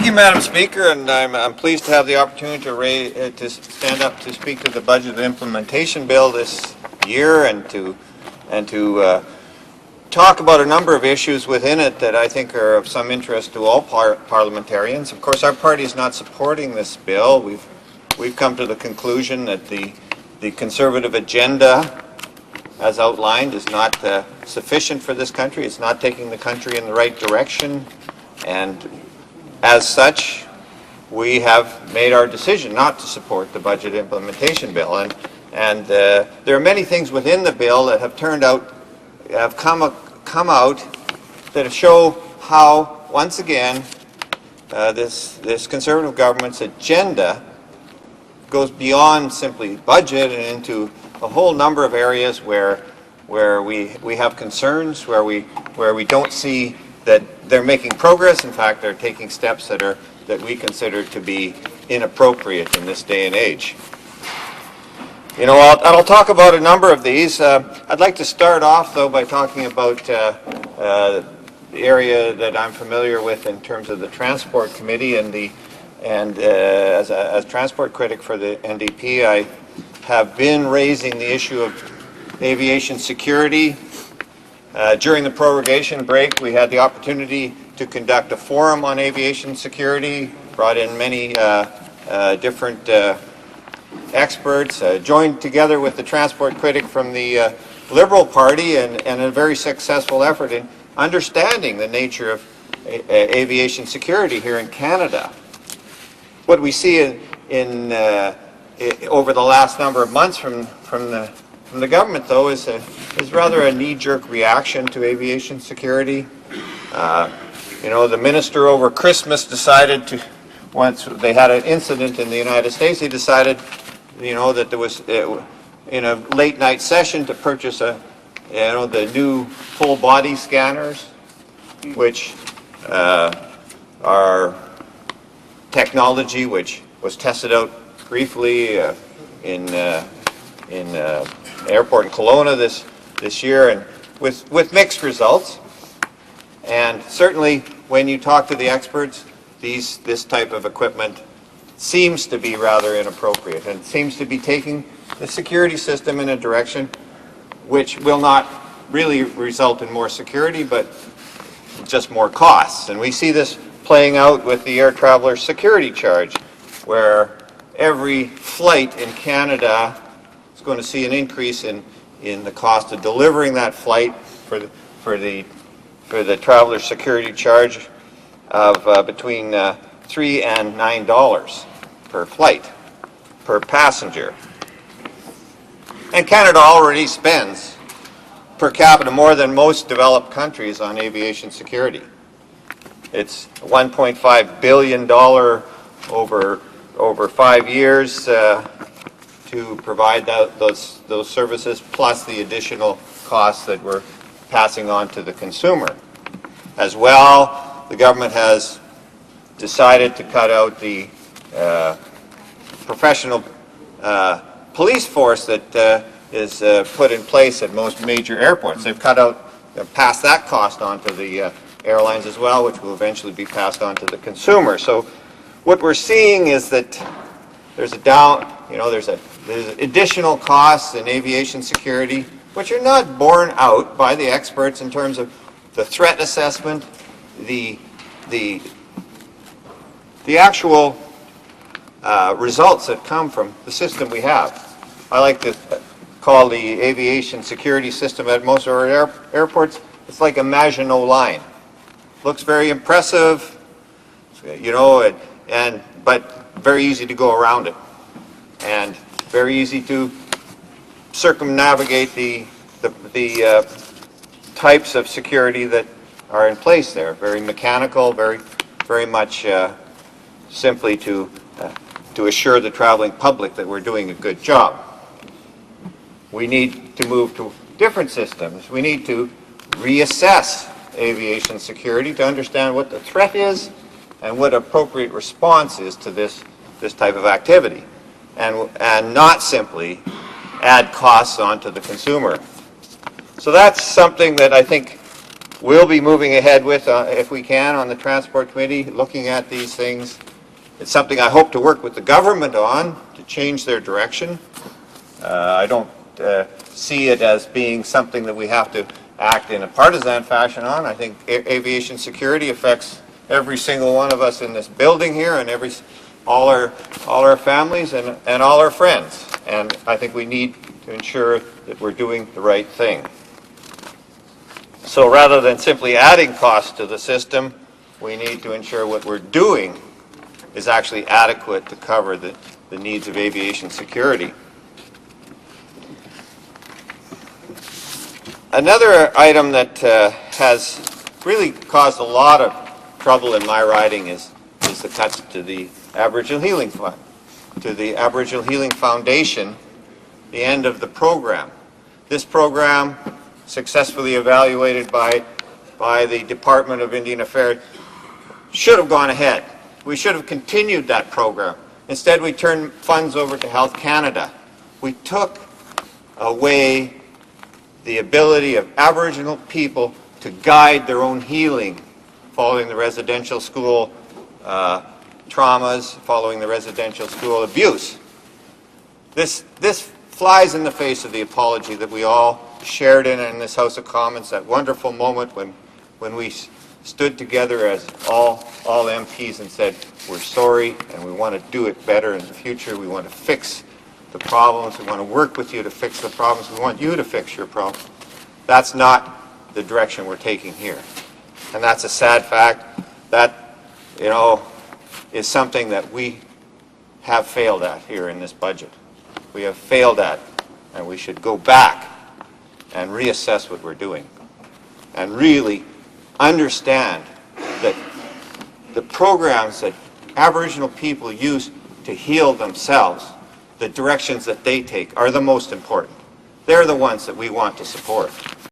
Thank you, Madam Speaker, and I'm pleased to have the opportunity to stand up to speak to the budget implementation bill this year and to talk about a number of issues within it that I think are of some interest to all parliamentarians. Of course, our party is not supporting this bill. We've come to the conclusion that the Conservative agenda, as outlined, is not sufficient for this country. It's not taking the country in the right direction, and as such, we have made our decision not to support the budget implementation bill. And there are many things within the bill that have come out that show how, once again, this Conservative government's agenda goes beyond simply budget and into a whole number of areas where we have concerns, where we don't see that they're making progress. In fact, they're taking steps that we consider to be inappropriate in this day and age. You know, I'll talk about a number of these. I'd like to start off, though, by talking about the area that I'm familiar with in terms of the Transport Committee, and as transport critic for the NDP, I have been raising the issue of aviation security. During the prorogation break, we had the opportunity to conduct a forum on aviation security, brought in many different experts, joined together with the transport critic from the Liberal Party, and a very successful effort in understanding the nature of aviation security here in Canada. What we see over the last number of months from the government, though, is rather a knee-jerk reaction to aviation security. You know, the minister over Christmas decided to, once they had an incident in the United States, he decided, you know, that there was in a late night session to purchase the new full body scanners, which are technology which was tested out briefly in airport in Kelowna this year, and with mixed results. And certainly, when you talk to the experts, this type of equipment seems to be rather inappropriate, and seems to be taking the security system in a direction which will not really result in more security, but just more costs. And we see this playing out with the air traveler security charge, where every flight in Canada is going to see an increase in the cost of delivering that flight for the traveler security charge of between $3 and $9 per flight, per passenger. And Canada already spends per capita more than most developed countries on aviation security. It's $1.5 billion over 5 years to provide those services, plus the additional costs that we're passing on to the consumer. As well, the government has decided to cut out the professional police force that is put in place at most major airports. They've passed that cost on to the airlines as well, which will eventually be passed on to the consumer. So what we're seeing is that there's additional costs in aviation security, which are not borne out by the experts in terms of the threat assessment, the actual results that come from the system we have. I like to call the aviation security system at most of our airports, it's like a Maginot Line. Looks very impressive, you know, but very easy to go around it, and very easy to circumnavigate the types of security that are in place there. Very mechanical, very much simply to assure the traveling public that we're doing a good job. We need to move to different systems. We need to reassess aviation security to understand what the threat is and what appropriate response is to this type of activity, and not simply add costs onto the consumer. So that's something that I think we'll be moving ahead with, if we can, on the Transport Committee, looking at these things. It's something I hope to work with the government on to change their direction. I don't see it as being something that we have to act in a partisan fashion on. I think aviation security affects every single one of us in this building here, and all our families and all our friends. And I think we need to ensure that we're doing the right thing. So rather than simply adding costs to the system, we need to ensure what we're doing is actually adequate to cover the needs of aviation security. Another item that has really caused a lot of trouble in my riding is the cuts to the Aboriginal Healing Fund, to the Aboriginal Healing Foundation, the end of the program. This program, successfully evaluated by the Department of Indian Affairs, should have gone ahead. We should have continued that program. Instead, we turned funds over to Health Canada. We took away the ability of Aboriginal people to guide their own healing following the residential school traumas, following the residential school abuse. This flies in the face of the apology that we all shared in this House of Commons, that wonderful moment when we stood together as all MPs and said, we're sorry and we want to do it better in the future. We want to fix the problems. We want to work with you to fix the problems. We want you to fix your problems. That's not the direction we're taking here. And that's a sad fact. That, is something that we have failed at here in this budget. We have failed at, and we should go back and reassess what we're doing and really understand that the programs that Aboriginal people use to heal themselves, the directions that they take, are the most important. They're the ones that we want to support.